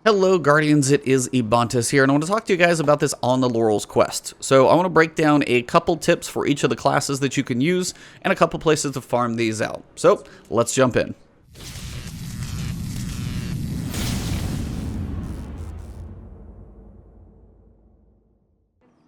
Hello Guardians, it is Ebontis here, and I want to talk to you guys about this On the Laurels quest. So I want to break down a couple tips for each of the classes that you can use, and a couple places to farm these out. So let's jump in.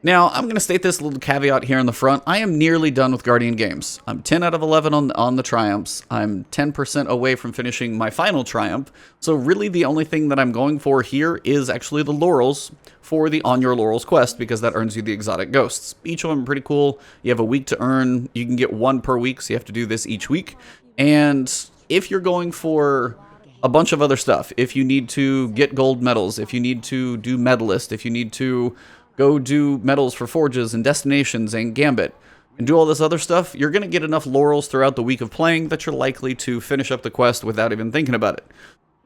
Now, I'm going to state this little caveat here in the front. I am nearly done with Guardian games. I'm 10 out of 11 on the Triumphs. I'm 10% away from finishing my final Triumph. So really the only thing that I'm going for here is actually the Laurels for the On Your Laurels quest, because that earns you the exotic ghosts. Each of them are pretty cool. You have a week to earn. You can get one per week, so you have to do this each week. And if you're going for a bunch of other stuff, if you need to get gold medals, if you need to do medalist, if you need to go do medals for forges and destinations and gambit and do all this other stuff, you're going to get enough laurels throughout the week of playing that you're likely to finish up the quest without even thinking about it.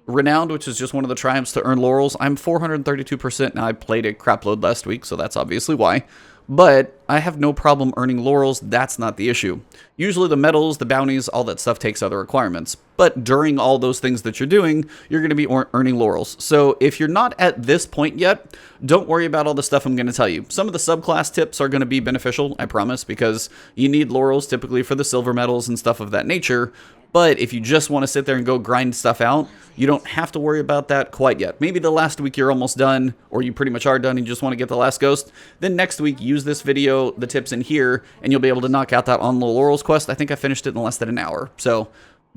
Renowned, which is just one of the triumphs to earn laurels, I'm 432%. Now, I played a crapload last week, so that's obviously why. But I have no problem earning laurels. That's not the issue. Usually the medals, the bounties, all that stuff takes other requirements. But during all those things that you're doing, you're going to be earning laurels. So if you're not at this point yet, don't worry about all the stuff I'm going to tell you. Some of the subclass tips are going to be beneficial, I promise, because you need laurels typically for the silver medals and stuff of that nature. But if you just want to sit there and go grind stuff out, you don't have to worry about that quite yet. Maybe the last week you're almost done, or you pretty much are done and you just want to get the last ghost. Then next week, use this video, the tips in here, and you'll be able to knock out that On the Laurels quest. I think I finished it in less than an hour. So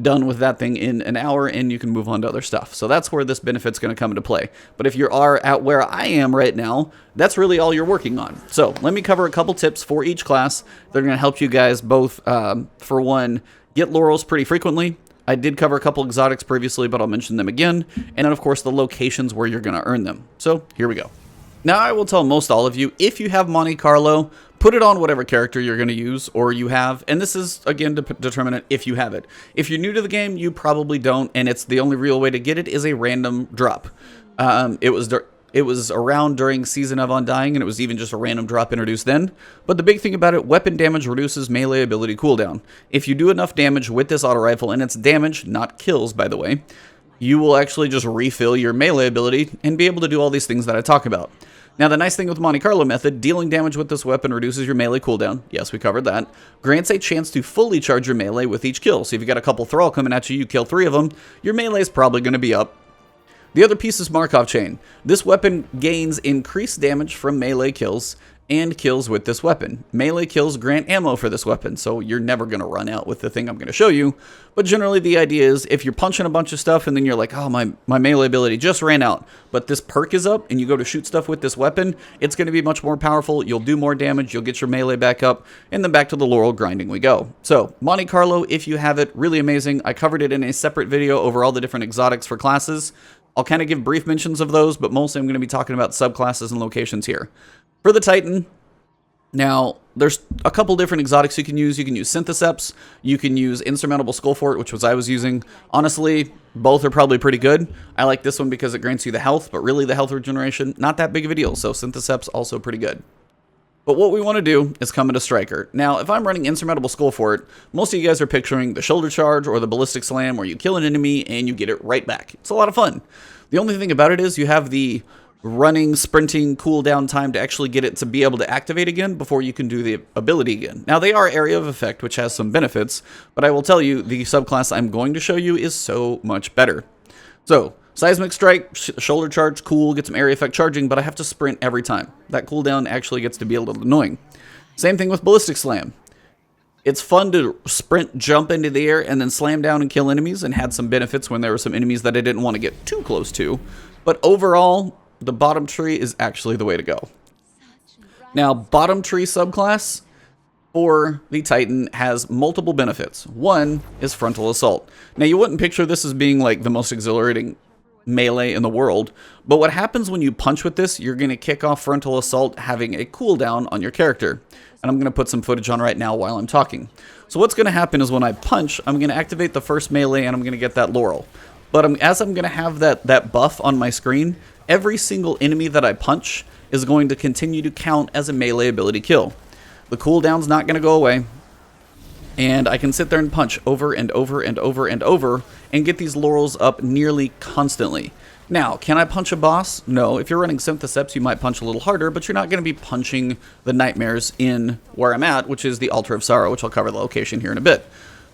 done with that thing in an hour, and you can move on to other stuff. So that's where this benefit's going to come into play. But if you are at where I am right now, that's really all you're working on. So let me cover a couple tips for each class. They're going to help you guys both, for one, get laurels pretty frequently. I did cover a couple exotics previously, but I'll mention them again. And then, of course, the locations where you're going to earn them. So here we go. Now, I will tell most all of you, if you have Monte Carlo, put it on whatever character you're going to use or you have. And this is, again, determinant if you have it. If you're new to the game, you probably don't. And it's the only real way to get it is a random drop. It was around during Season of Undying, and it was even just a random drop introduced then. But the big thing about it, weapon damage reduces melee ability cooldown. If you do enough damage with this auto rifle, and it's damage, not kills, by the way, you will actually just refill your melee ability and be able to do all these things that I talk about. Now, the nice thing with the Monte Carlo method, dealing damage with this weapon reduces your melee cooldown. Yes, we covered that. Grants a chance to fully charge your melee with each kill. So if you got a couple thrall coming at you, you kill 3 of them, your melee is probably going to be up. The other piece is Markov Chain. This weapon gains increased damage from melee kills and kills with this weapon. Melee kills grant ammo for this weapon, so you're never going to run out with the thing I'm going to show you. But generally the idea is if you're punching a bunch of stuff and then you're like, oh, my melee ability just ran out, but this perk is up and you go to shoot stuff with this weapon, it's going to be much more powerful. You'll do more damage, you'll get your melee back up, and then back to the laurel grinding we go. So Monte Carlo, if you have it, really amazing. I covered it in a separate video over all the different exotics for classes. I'll kind of give brief mentions of those, but mostly I'm going to be talking about subclasses and locations here. For the Titan, now, there's a couple different exotics you can use. You can use Syntheseps, you can use Insurmountable Skullfort, which was I was using. Honestly, both are probably pretty good. I like this one because it grants you the health, but really the health regeneration, not that big of a deal, so Syntheseps also pretty good. But what we want to do is come into Striker. Now, if I'm running Insurmountable Skullfort, most of you guys are picturing the shoulder charge or the ballistic slam where you kill an enemy and you get it right back. It's a lot of fun. The only thing about it is you have the running, sprinting, cooldown time to actually get it to be able to activate again before you can do the ability again. Now, they are area of effect, which has some benefits, but I will tell you, the subclass I'm going to show you is so much better. So, Seismic Strike, shoulder charge, cool, get some area effect charging, but I have to sprint every time. That cooldown actually gets to be a little annoying. Same thing with Ballistic Slam. It's fun to sprint, jump into the air, and then slam down and kill enemies, and had some benefits when there were some enemies that I didn't want to get too close to. But overall, the bottom tree is actually the way to go. Now, bottom tree subclass for the Titan has multiple benefits. One is Frontal Assault. Now, you wouldn't picture this as being like the most exhilarating melee in the world, but what happens when you punch with this, you're going to kick off Frontal Assault having a cooldown on your character. And I'm going to put some footage on right now while I'm talking. So what's going to happen is when I punch, I'm going to activate the first melee and I'm going to get that Laurel. But as I'm going to have that buff on my screen, every single enemy that I punch is going to continue to count as a melee ability kill. The cooldown's not going to go away. And I can sit there and punch over and over and over and over and get these laurels up nearly constantly. Now, can I punch a boss? No. If you're running Syntheseps, you might punch a little harder, but you're not going to be punching the nightmares in where I'm at, which is the Altar of Sorrow, which I'll cover the location here in a bit.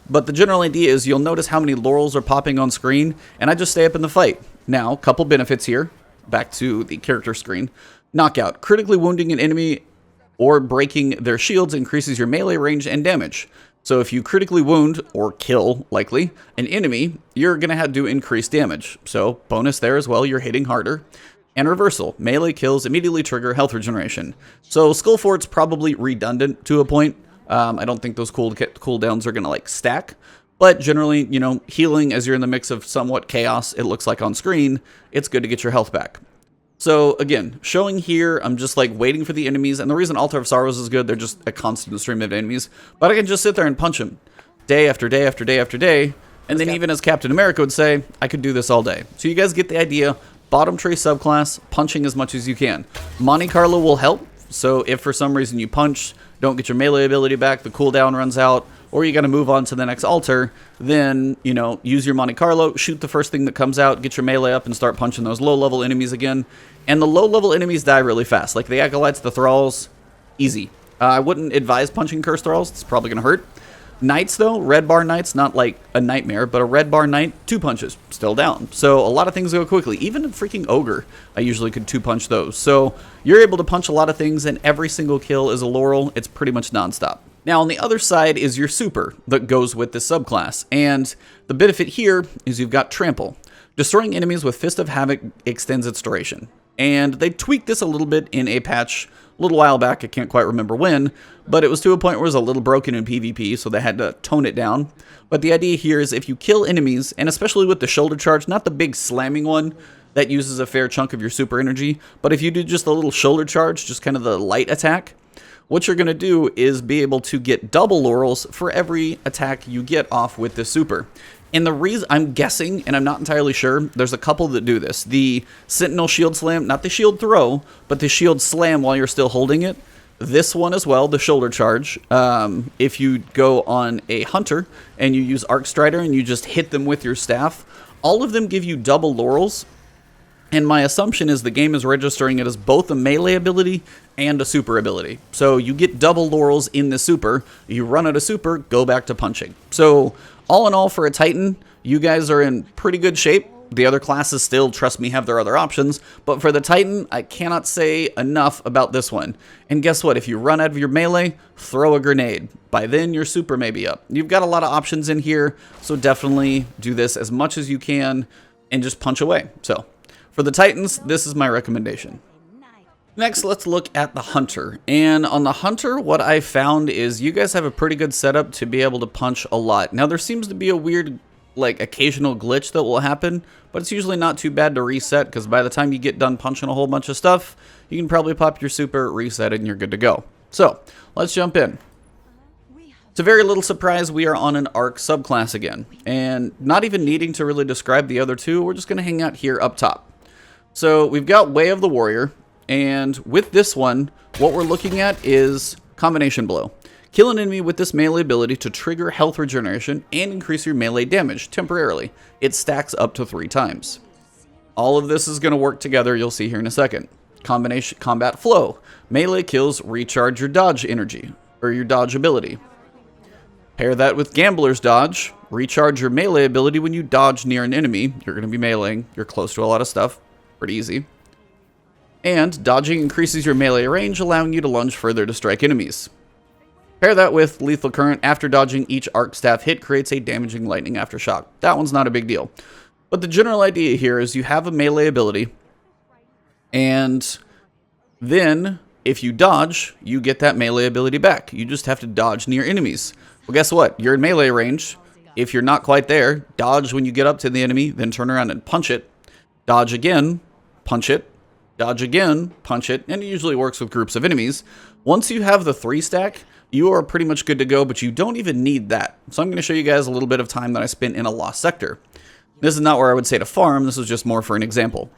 But the general idea is you'll notice how many Laurels are popping on screen, and I just stay up in the fight. Now, a couple benefits here. Back to the character screen. Knockout. Critically wounding an enemy or breaking their shields increases your melee range and damage. So if you critically wound, or kill, likely, an enemy, you're going to have to do increased damage. So bonus there as well, you're hitting harder. And reversal. Melee kills immediately trigger health regeneration. So Skullfort's probably redundant to a point. I don't think those cooldowns are going to like stack. But generally, you know, healing as you're in the mix of somewhat chaos, it looks like on screen, it's good to get your health back. So again, showing here, I'm just like waiting for the enemies, and the reason Altar of Sorrows is good, they're just a constant stream of enemies, but I can just sit there and punch them day after day after day after day, and then even as Captain America would say, I could do this all day. So you guys get the idea. Bottom tray subclass, punching as much as you can. Monte Carlo will help, so if for some reason you punch, don't get your melee ability back, the cooldown runs out, or you got to move on to the next altar, then, you know, use your Monte Carlo, shoot the first thing that comes out, get your melee up, and start punching those low-level enemies again. And the low-level enemies die really fast. Like the Acolytes, the Thralls, easy. I wouldn't advise punching Cursed Thralls. It's probably going to hurt. Knights, though, red bar knights, not like a nightmare, but a red bar knight, 2 punches, still down. So a lot of things go quickly. Even a freaking ogre, I usually could 2 punch those. So you're able to punch a lot of things, and every single kill is a Laurel. It's pretty much nonstop. Now, on the other side is your super that goes with this subclass, and the benefit here is you've got Trample. Destroying enemies with Fist of Havoc extends its duration, and they tweaked this a little bit in a patch a little while back. I can't quite remember when, but it was to a point where it was a little broken in PvP, so they had to tone it down. But the idea here is if you kill enemies, and especially with the shoulder charge, not the big slamming one that uses a fair chunk of your super energy, but if you do just a little shoulder charge, just kind of the light attack, what you're going to do is be able to get double Laurels for every attack you get off with this super. And the reason, I'm guessing, and I'm not entirely sure, there's a couple that do this. The Sentinel Shield Slam, not the Shield Throw, but the Shield Slam while you're still holding it. This one as well, the Shoulder Charge. If you go on a Hunter and you use Arc Strider and you just hit them with your staff, all of them give you double Laurels. And my assumption is the game is registering it as both a melee ability and a super ability. So you get double Laurels in the super. You run out of super, go back to punching. So all in all, for a Titan, you guys are in pretty good shape. The other classes still, trust me, have their other options. But for the Titan, I cannot say enough about this one. And guess what? If you run out of your melee, throw a grenade. By then, your super may be up. You've got a lot of options in here, so definitely do this as much as you can and just punch away. So for the Titans, this is my recommendation. Next, let's look at the Hunter. And on the Hunter, what I found is you guys have a pretty good setup to be able to punch a lot. Now, there seems to be a weird, like, occasional glitch that will happen, but it's usually not too bad to reset, because by the time you get done punching a whole bunch of stuff, you can probably pop your super, reset it, and you're good to go. So, let's jump in. To very little surprise, we are on an Arc subclass again. And not even needing to really describe the other two, we're just going to hang out here up top. So, we've got Way of the Warrior. And with this one, what we're looking at is Combination Blow. Kill an enemy with this melee ability to trigger health regeneration and increase your melee damage temporarily. It stacks up to 3 times. All of this is going to work together, you'll see here in a second. Combination Combat Flow. Melee kills recharge your dodge energy, or your dodge ability. Pair that with Gambler's Dodge. Recharge your melee ability when you dodge near an enemy. You're going to be meleeing. You're close to a lot of stuff. Pretty easy. And dodging increases your melee range, allowing you to lunge further to strike enemies. Pair that with Lethal Current. After dodging, each arc staff hit creates a damaging lightning aftershock. That one's not a big deal. But the general idea here is you have a melee ability, and then if you dodge, you get that melee ability back. You just have to dodge near enemies. Well, guess what? You're in melee range. If you're not quite there, dodge when you get up to the enemy, then turn around and punch it. Dodge again, punch it. Dodge again, punch it, and it usually works with groups of enemies. Once you have the 3 stack, you are pretty much good to go, but you don't even need that. So I'm going to show you guys a little bit of time that I spent in a lost sector. This is not where I would say to farm, this is just more for an example,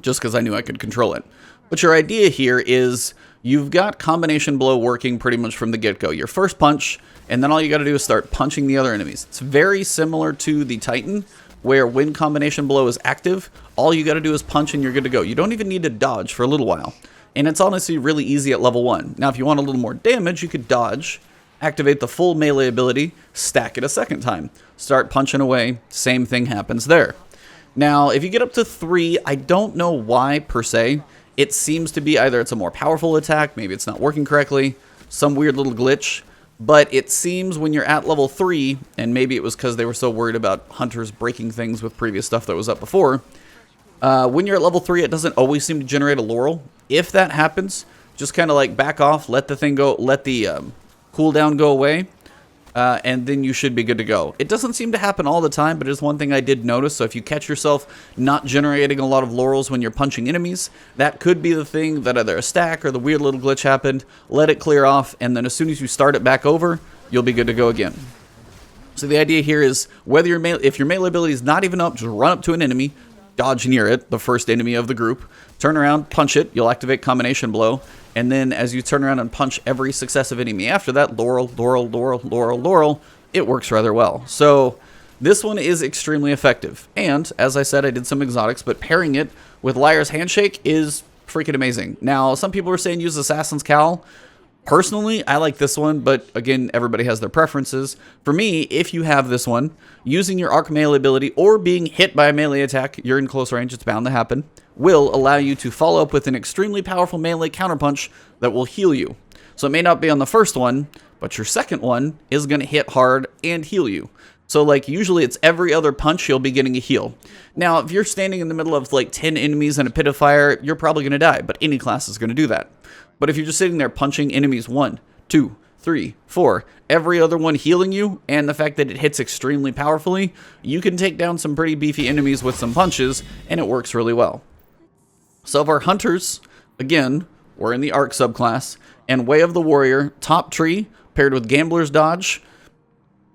just because I knew I could control it. But your idea here is you've got Combination Blow working pretty much from the get-go. Your first punch, and then all you got to do is start punching the other enemies. It's very similar to the Titan, where when combination blow is active, all you got to do is punch and you're good to go. You don't even need to dodge for a little while. And it's honestly really easy at level 1. Now, if you want a little more damage, you could dodge, activate the full melee ability, stack it a second time. Start punching away, same thing happens there. Now, if you get up to 3, I don't know why per se. It seems to be either it's a more powerful attack, maybe it's not working correctly, some weird little glitch. But it seems when you're at level 3, and maybe it was because they were so worried about hunters breaking things with previous stuff that was up before, when you're at level 3, it doesn't always seem to generate a Laurel. If that happens, just kind of like back off, let the thing go, let the cooldown go away, and then you should be good to go. It doesn't seem to happen all the time, but it's one thing I did notice. So if you catch yourself not generating a lot of Laurels when you're punching enemies, that could be the thing that either a stack or the weird little glitch happened. Let it clear off, and then as soon as you start it back over, you'll be good to go again. So the idea here is whether if your melee ability is not even up, just run up to an enemy, dodge near it, the first enemy of the group, turn around, punch it, you'll activate combination blow, and then as you turn around and punch every successive enemy after that, Laurel, Laurel, Laurel, Laurel, Laurel, it works rather well. So this one is extremely effective. And as I said, I did some exotics, but pairing it with Liar's Handshake is freaking amazing. Now, some people are saying use Assassin's Cowl. Personally, I like this one, but again, everybody has their preferences. For me, if you have this one, using your arc melee ability or being hit by a melee attack, you're in close range, it's bound to happen, will allow you to follow up with an extremely powerful melee counterpunch that will heal you. So it may not be on the first one, but your second one is going to hit hard and heal you. So like usually it's every other punch you'll be getting a heal. Now, if you're standing in the middle of like 10 enemies and a pit of fire, you're probably going to die, but any class is going to do that. But if you're just sitting there punching enemies 1, 2, 3, 4, every other one healing you, and the fact that it hits extremely powerfully, you can take down some pretty beefy enemies with some punches, and it works really well. So of our hunters, again, we're in the Arc subclass, and Way of the Warrior, top tree, paired with Gambler's Dodge.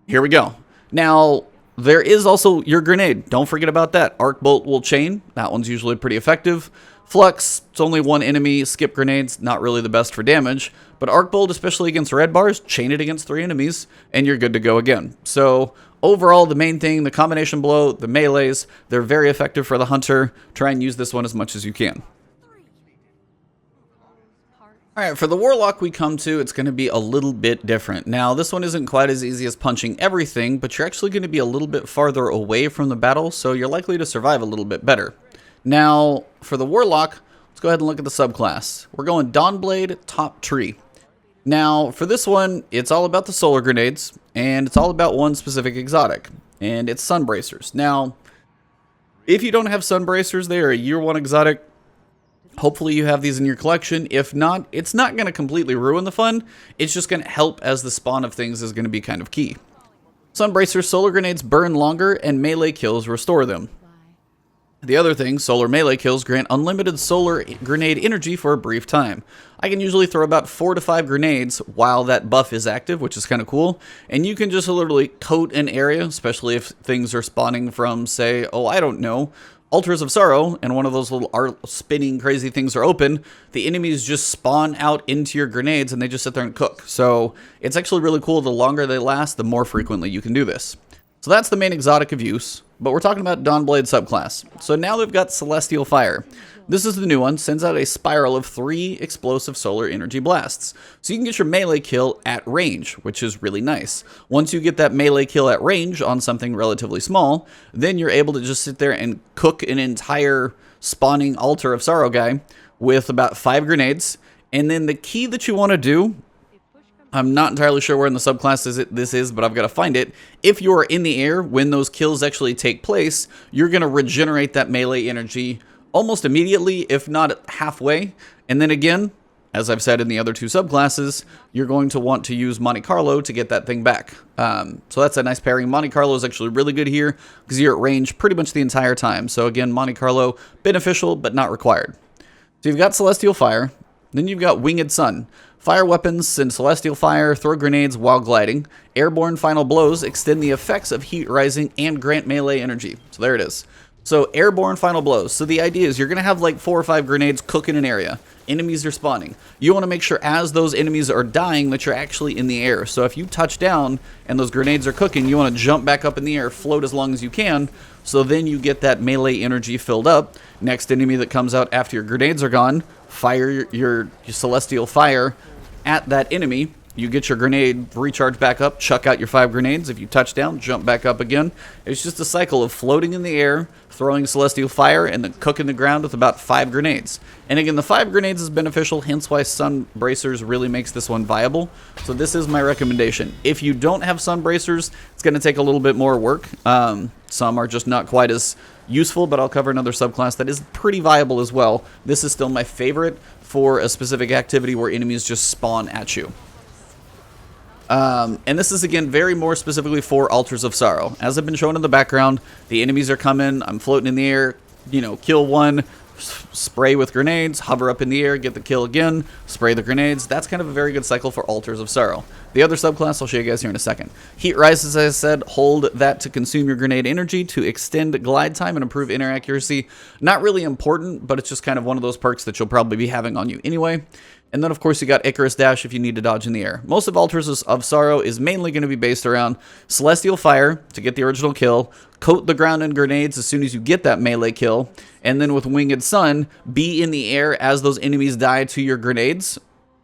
Here we go. Now, there is also your grenade. Don't forget about that. Arc Bolt will chain. That one's usually pretty effective. Flux, it's only one enemy. Skip grenades, not really the best for damage. But Arc Bolt, especially against red bars, chain it against 3 enemies, and you're good to go again. So overall, the main thing, the combination blow, the melees, they're very effective for the hunter. Try and use this one as much as you can. Alright, for the Warlock we come to, it's going to be a little bit different. Now, this one isn't quite as easy as punching everything, but you're actually going to be a little bit farther away from the battle, so you're likely to survive a little bit better. Now, for the Warlock, let's go ahead and look at the subclass. We're going Dawnblade, top tree. Now, for this one, it's all about the solar grenades, and it's all about one specific exotic, and it's Sunbracers. Now, if you don't have Sunbracers, they are a year 1 exotic. Hopefully you have these in your collection. If not, it's not going to completely ruin the fun. It's just going to help, as the spawn of things is going to be kind of key. Sunbracers solar grenades burn longer, and melee kills restore them. The other thing, solar melee kills grant unlimited solar grenade energy for a brief time. I can usually throw about 4 to 5 grenades while that buff is active, which is kind of cool. And you can just literally coat an area, especially if things are spawning from, say, oh, I don't know, Altars of Sorrow, and one of those little spinning crazy things are open. The enemies just spawn out into your grenades and they just sit there and cook. So it's actually really cool. The longer they last, the more frequently you can do this. So that's the main exotic of use, but we're talking about Dawnblade subclass. So now they've got Celestial Fire. This is the new one, sends out a spiral of 3 explosive solar energy blasts. So you can get your melee kill at range, which is really nice. Once you get that melee kill at range on something relatively small, then you're able to just sit there and cook an entire spawning Altar of Sorrow guy with about 5 grenades. And then the key that you want to do, I'm not entirely sure where in the subclass this is, but I've got to find it. If you're in the air, when those kills actually take place, you're going to regenerate that melee energy almost immediately, if not halfway. And then again, as I've said in the other 2 subclasses, you're going to want to use Monte Carlo to get that thing back. So that's a nice pairing. Monte Carlo is actually really good here because you're at range pretty much the entire time. So again, Monte Carlo, beneficial, but not required. So you've got Celestial Fire. Then you've got Winged Sun. Fire weapons send celestial fire, throw grenades while gliding. Airborne final blows extend the effects of heat rising and grant melee energy. So there it is. So airborne final blows. So the idea is you're going to have like 4 or 5 grenades cooking an area. Enemies are spawning. You want to make sure as those enemies are dying that you're actually in the air. So if you touch down and those grenades are cooking, you want to jump back up in the air, float as long as you can. So then you get that melee energy filled up. Next enemy that comes out after your grenades are gone, fire your celestial fire at that enemy. You get your grenade recharge back up, chuck out your 5 grenades. If you touch down, jump back up again. It's just a cycle of floating in the air, throwing celestial fire, and then cooking the ground with about 5 grenades. And again, the 5 grenades is beneficial, hence why Sun Bracers really makes this one viable. So this is my recommendation. If you don't have Sun Bracers, it's going to take a little bit more work. Some are just not quite as useful, but I'll cover another subclass that is pretty viable as well. This is still my favorite for a specific activity where enemies just spawn at you. And this is, again, very more specifically for Altars of Sorrow. As I've been shown in the background, the enemies are coming, I'm floating in the air, you know, kill one, spray with grenades, hover up in the air, get the kill again, spray the grenades. That's kind of a very good cycle for Altars of Sorrow. The other subclass I'll show you guys here in a second. Heat Rise, as I said, hold that to consume your grenade energy to extend glide time and improve inner accuracy. Not really important, but it's just kind of one of those perks that you'll probably be having on you anyway. And then, of course, you got Icarus Dash if you need to dodge in the air. Most of Altars of Sorrow is mainly going to be based around Celestial Fire to get the original kill, coat the ground in grenades as soon as you get that melee kill, and then with Winged Sun, be in the air as those enemies die to your grenades.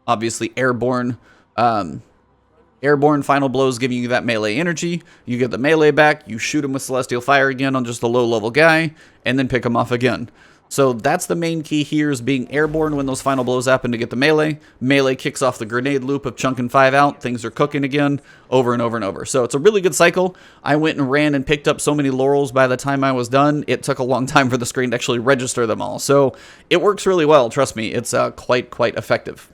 Obviously, airborne final blows giving you that melee energy. You get the melee back, you shoot him with Celestial Fire again on just a low-level guy, and then pick him off again. So that's the main key here, is being airborne when those final blows happen to get the melee. Melee kicks off the grenade loop of chunking 5 out. Things are cooking again over and over and over. So it's a really good cycle. I went and ran and picked up so many Laurels by the time I was done. It took a long time for the screen to actually register them all. So it works really well. Trust me, it's quite effective.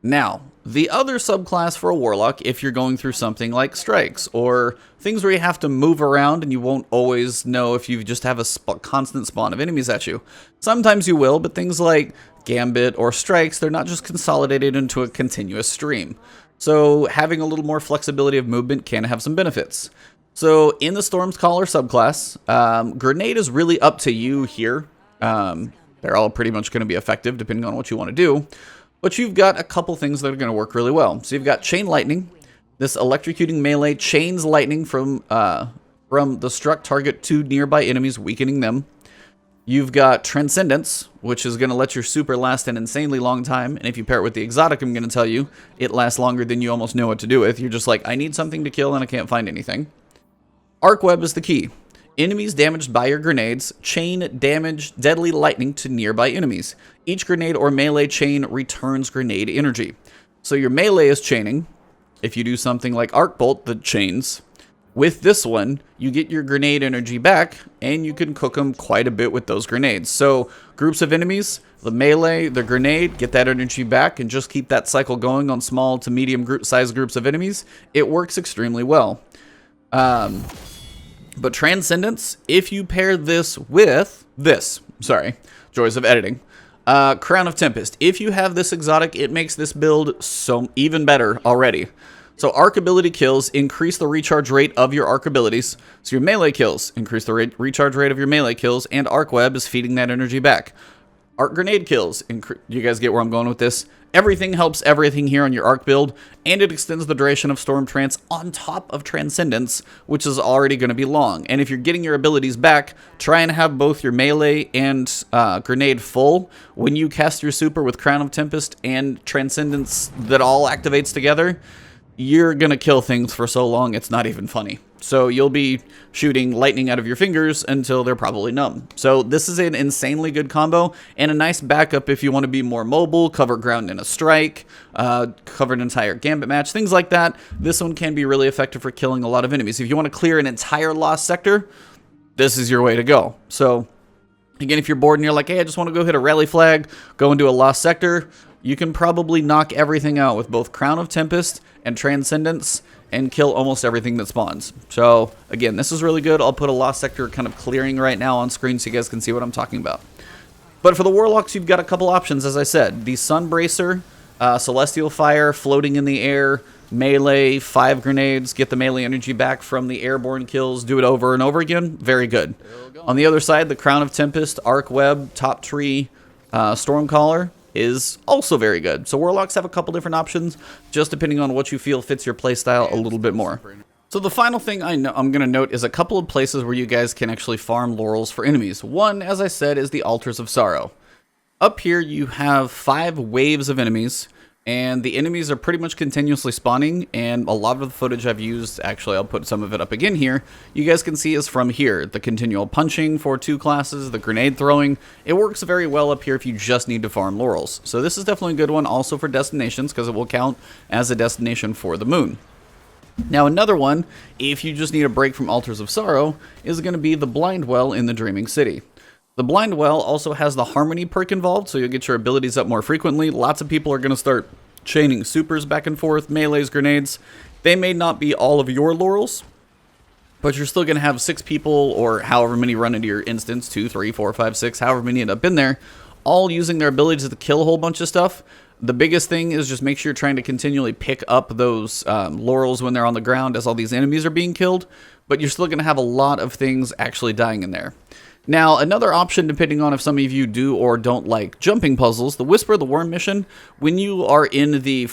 Now, the other subclass for a Warlock, if you're going through something like strikes or things where you have to move around and you won't always know if you just have a constant spawn of enemies at you. Sometimes you will, but things like Gambit or strikes, they're not just consolidated into a continuous stream. So having a little more flexibility of movement can have some benefits. So in the Storm's Caller subclass, Grenade is really up to you here. They're all pretty much going to be effective depending on what you want to do. But you've got a couple things that are going to work really well. So you've got Chain Lightning. This electrocuting melee chains lightning from the struck target to nearby enemies, weakening them. You've got Transcendence, which is going to let your super last an insanely long time. And if you pair it with the exotic, I'm going to tell you, it lasts longer than you almost know what to do with. You're just like, I need something to kill and I can't find anything. Arc Web is the key. Enemies damaged by your grenades chain damage deadly lightning to nearby enemies. Each grenade or melee chain returns grenade energy. So your melee is chaining. If you do something like Arc Bolt that chains, with this one, you get your grenade energy back, and you can cook them quite a bit with those grenades. So groups of enemies, the melee, the grenade, get that energy back, and just keep that cycle going on small to medium size groups of enemies. It works extremely well. But Transcendence, if you pair this with this, joys of editing, Crown of Tempest. If you have this exotic, it makes this build so even better already. So arc ability kills increase the recharge rate of your arc abilities. So your melee kills increase the recharge rate of your melee kills, and Arc Web is feeding that energy back. Arc Grenade kills, you guys get where I'm going with this? Everything helps everything here on your arc build, and it extends the duration of Storm Trance on top of Transcendence, which is already going to be long. And if you're getting your abilities back, try and have both your melee and grenade full. When you cast your super with Crown of Tempest and Transcendence that all activates together, you're going to kill things for so long it's not even funny. So you'll be shooting lightning out of your fingers until they're probably numb. So this is an insanely good combo and a nice backup if you want to be more mobile, cover ground in a strike, cover an entire gambit match, things like that. This one can be really effective for killing a lot of enemies. If you want to clear an entire lost sector, this is your way to go. So again, if you're bored and you're like, hey, I just want to go hit a rally flag, go into a lost sector, you can probably knock everything out with both Crown of Tempest and Transcendence and kill almost everything that spawns. So again, this is really good. I'll put a lost sector kind of clearing right now on screen so you guys can see what I'm talking about. But for the Warlocks, you've got a couple options, as I said. The Sun Bracer, Celestial Fire, floating in the air, melee, 5 grenades, get the melee energy back from the airborne kills, do it over and over again. Very good. On the other side, the Crown of Tempest, Arc Web, Top Tree, Stormcaller is also very good. So Warlocks have a couple different options, just depending on what you feel fits your playstyle a little bit more. So the final thing I'm going to note is a couple of places where you guys can actually farm laurels for enemies. One, as I said, is the Altars of Sorrow. Up here, you have 5 waves of enemies, and the enemies are pretty much continuously spawning, and a lot of the footage I've used, actually I'll put some of it up again here, you guys can see is from here. The continual punching for 2 classes, the grenade throwing, it works very well up here if you just need to farm laurels. So this is definitely a good one also for destinations, because it will count as a destination for the moon. Now another one, if you just need a break from Altars of Sorrow, is going to be the Blind Well in the Dreaming City. The Blind Well also has the Harmony perk involved, so you'll get your abilities up more frequently. Lots of people are going to start chaining supers back and forth, melees, grenades. They may not be all of your laurels, but you're still going to have 6 people, or however many run into your instance, 2, 3, 4, 5, 6, however many end up in there, all using their abilities to kill a whole bunch of stuff. The biggest thing is just make sure you're trying to continually pick up those laurels when they're on the ground as all these enemies are being killed, but you're still going to have a lot of things actually dying in there. Now, another option, depending on if some of you do or don't like jumping puzzles, the Whisper of the Worm mission, when you are in the,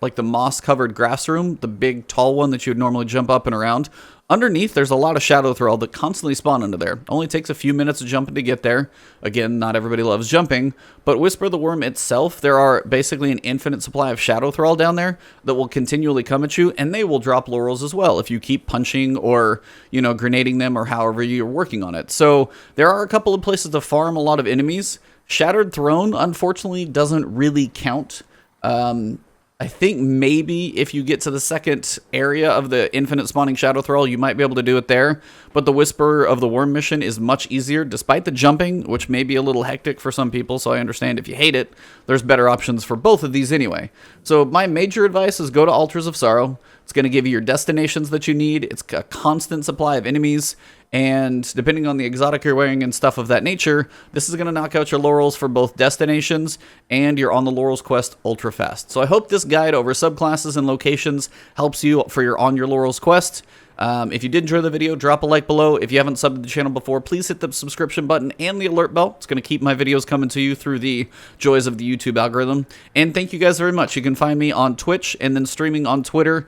like the moss-covered grass room, the big tall one that you would normally jump up and around, underneath there's a lot of Shadow Thrall that constantly spawn into there. Only takes a few minutes of jumping to get there. Again, not everybody loves jumping, but Whisper of the Worm itself, there are basically an infinite supply of Shadow Thrall down there that will continually come at you, and they will drop laurels as well if you keep punching or, you know, grenading them or however you're working on it. So there are a couple of places to farm a lot of enemies. Shattered Throne, unfortunately, doesn't really count. I think maybe if you get to the second area of the infinite spawning Shadow Thrall, you might be able to do it there. But the Whisper of the Worm mission is much easier, despite the jumping, which may be a little hectic for some people, so I understand if you hate it. There's better options for both of these anyway. So my major advice is go to Altars of Sorrow. It's going to give you your destinations that you need. It's a constant supply of enemies. And depending on the exotic you're wearing and stuff of that nature, this is going to knock out your laurels for both destinations and your On the Laurels quest ultra fast. So I hope this guide over subclasses and locations helps you for your On Your Laurels quest. If you did enjoy the video, drop a like below. If you haven't subbed to the channel before, please hit the subscription button and the alert bell. It's going to keep my videos coming to you through the joys of the YouTube algorithm. And thank you guys very much. You can find me on Twitch and then streaming on Twitter.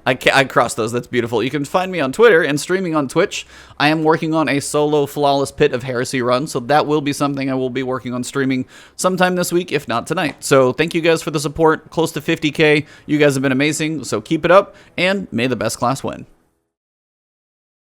I crossed those. That's beautiful. You can find me on Twitter and streaming on Twitch. I am working on a solo Flawless Pit of Heresy run, so that will be something I will be working on streaming sometime this week, if not tonight. So thank you guys for the support. Close to 50K. You guys have been amazing, so keep it up, and may the best class win.